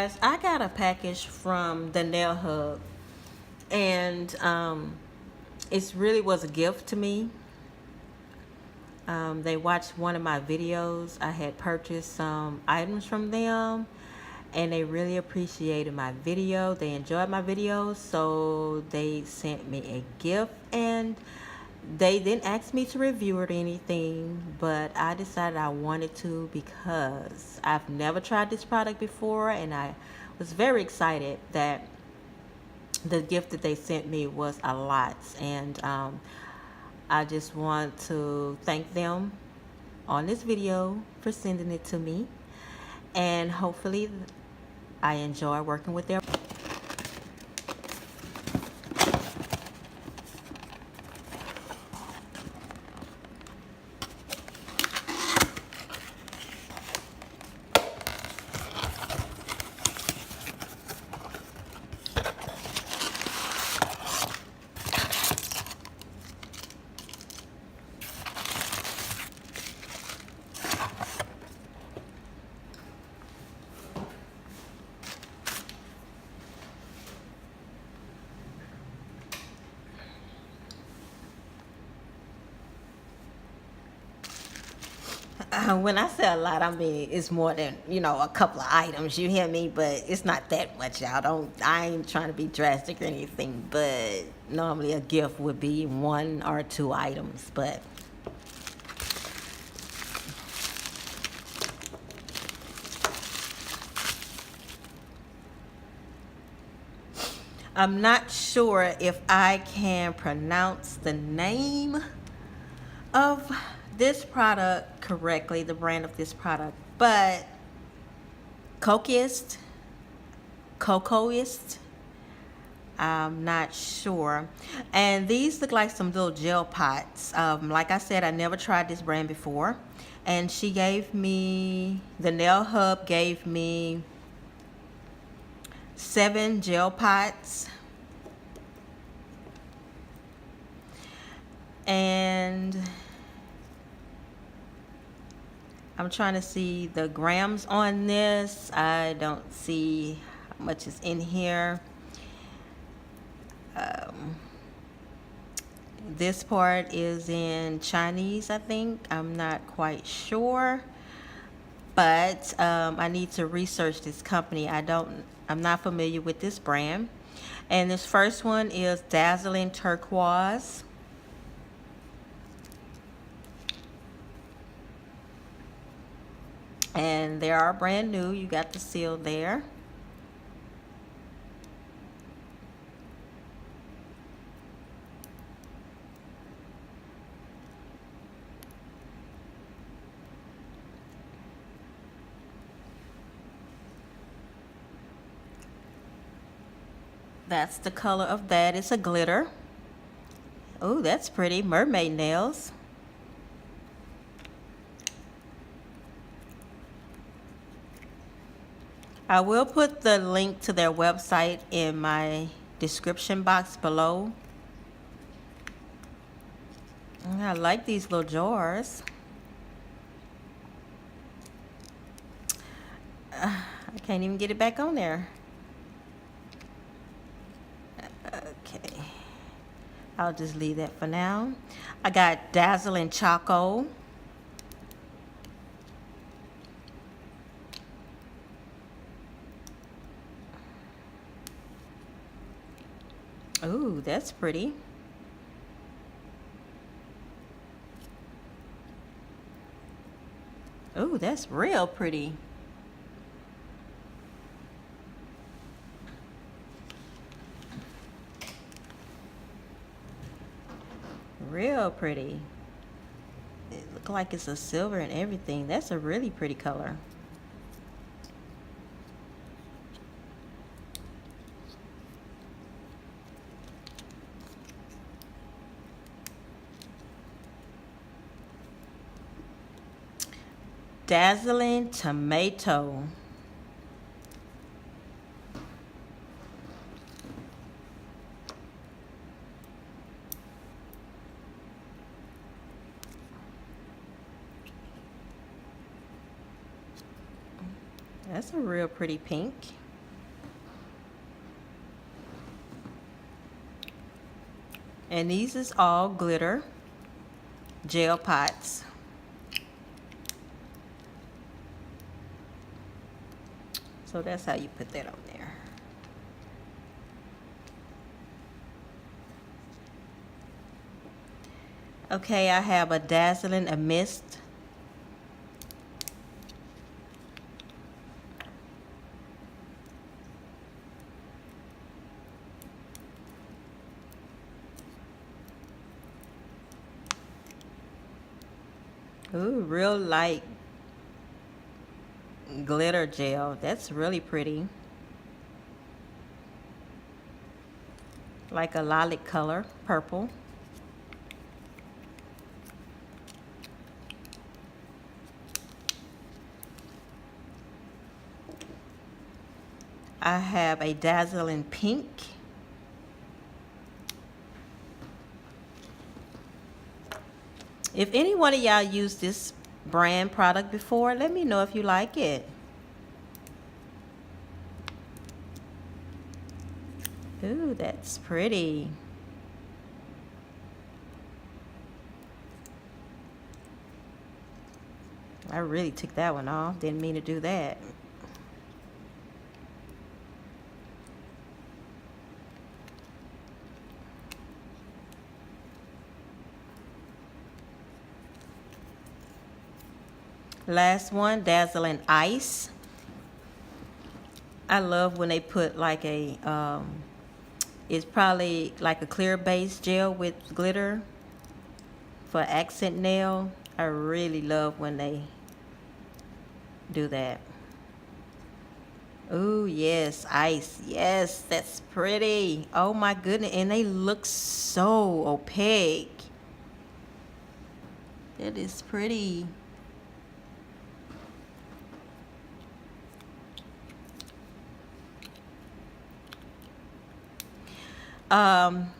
guys, I got a package from the Nail Hub, and it really was a gift to me. They watched one of my videos. I had purchased some items from them, and they really appreciated my video. They enjoyed my videos, so they sent me a gift, and they didn't ask me to review it or anything, but I decided I wanted to because I've never tried this product before, and I was very excited that the gift that they sent me was a lot. And I just want to thank them on this video for sending it to me, and hopefully I enjoy working with them. When I say a lot, I mean it's more than, a couple of items. You hear me? But it's not that much, y'all. I ain't trying to be drastic or anything. But normally a gift would be 1 or 2 items. But I'm not sure if I can pronounce the name of this product correctly, the brand of this product, but Kokoist, I'm not sure. And these look like some little gel pots. Like I said, I never tried this brand before, and she gave me, the Nail Hub gave me 7 gel pots, and I'm trying to see the grams on this. I don't see how much is in here. This part is in Chinese, I think. I'm not quite sure, but I need to research this company. I'm not familiar with this brand. And this first one is Dazzling Turquoise. And they are brand new. You got the seal there. That's the color of that. It's a glitter. Oh, that's pretty. Mermaid nails. I will put the link to their website in my description box below. I like these little jars. I can't even get it back on there. Okay. I'll just leave that for now. I got Dazzling Choco. Ooh, that's pretty. Ooh, that's real pretty. Real pretty. It looks like it's a silver and everything. That's a really pretty color. Dazzling Tomato. That's a real pretty pink. And these is all glitter gel pots. So that's how you put that on there. Okay, I have a dazzling a mist. Ooh, real light glitter gel. That's really pretty. Like a lilac color, purple. I have a dazzling pink. If any one of y'all used this brand product before, let me know if you like it. Ooh, that's pretty. I really took that one off. Didn't mean to do that. Last one, dazzling ice. I love when they put like a it's probably like a clear base gel with glitter for accent nail. I really love when they do that. Ooh, yes, ice. Yes, that's pretty. Oh my goodness, and they look so opaque. That is pretty.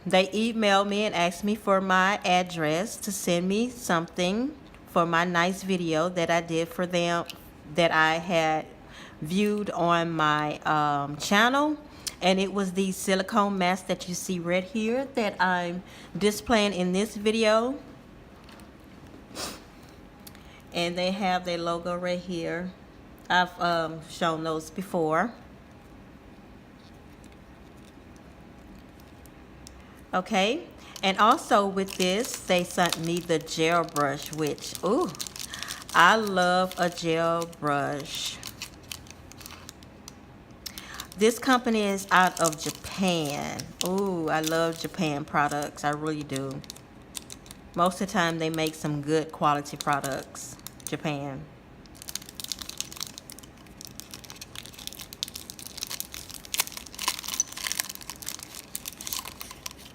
They emailed me and asked me for my address to send me something for my nice video that I did for them that I had viewed on my channel. And it was the silicone mask that you see right here that I'm displaying in this video. And they have their logo right here. I've shown those before. Okay, and also with this, they sent me the gel brush, which, ooh, I love a gel brush. This company is out of Japan. Ooh, I love Japan products. I really do. Most of the time, they make some good quality products. Japan.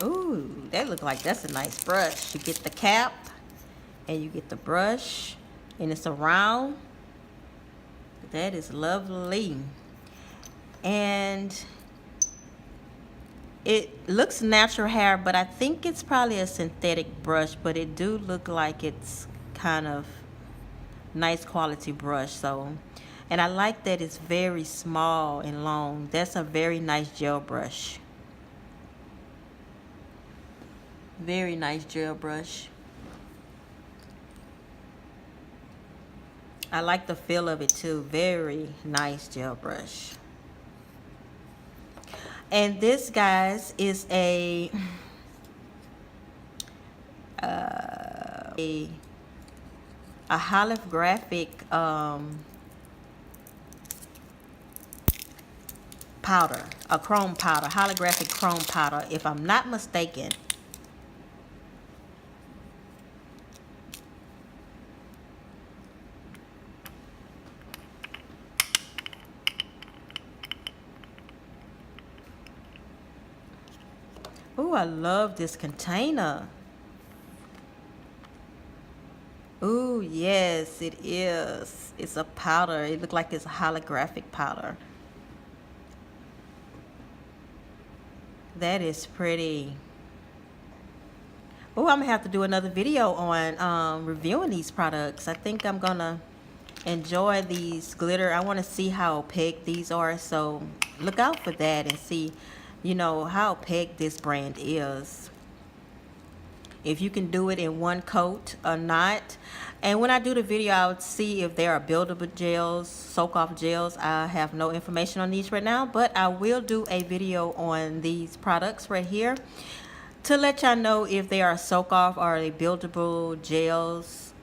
Ooh, that look like that's a nice brush. You get the cap and you get the brush and it's a round. That is lovely. And it looks natural hair, but I think it's probably a synthetic brush, but it do look like it's kind of nice quality brush. So, and I like that it's very small and long. That's a very nice gel brush. Very nice gel brush. I like the feel of it too. Very nice gel brush. And this, guys, is a holographic powder, a chrome powder, holographic chrome powder, if I'm not mistaken. Ooh, I love this container. Ooh, yes, it is. It's a powder. It looks like it's a holographic powder. That is pretty. Oh, I'm gonna have to do another video on reviewing these products. I think I'm gonna enjoy these glitter. I want to see how opaque these are, so look out for that and see, you know, how opaque this brand is. if you can do it in one coat or not. And when I do the video, I'll see if there are buildable gels, soak off gels. I have no information on these right now, but I will do a video on these products right here to let y'all know if they are soak off or they buildable gels,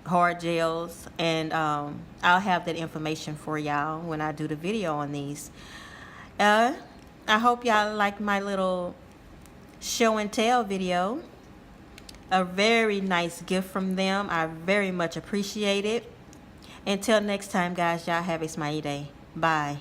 hard gels. And I'll have that information for y'all when I do the video on these. I hope y'all like my little show and tell video. A very nice gift from them. I very much appreciate it. Until next time, guys, y'all have a smiley day. Bye.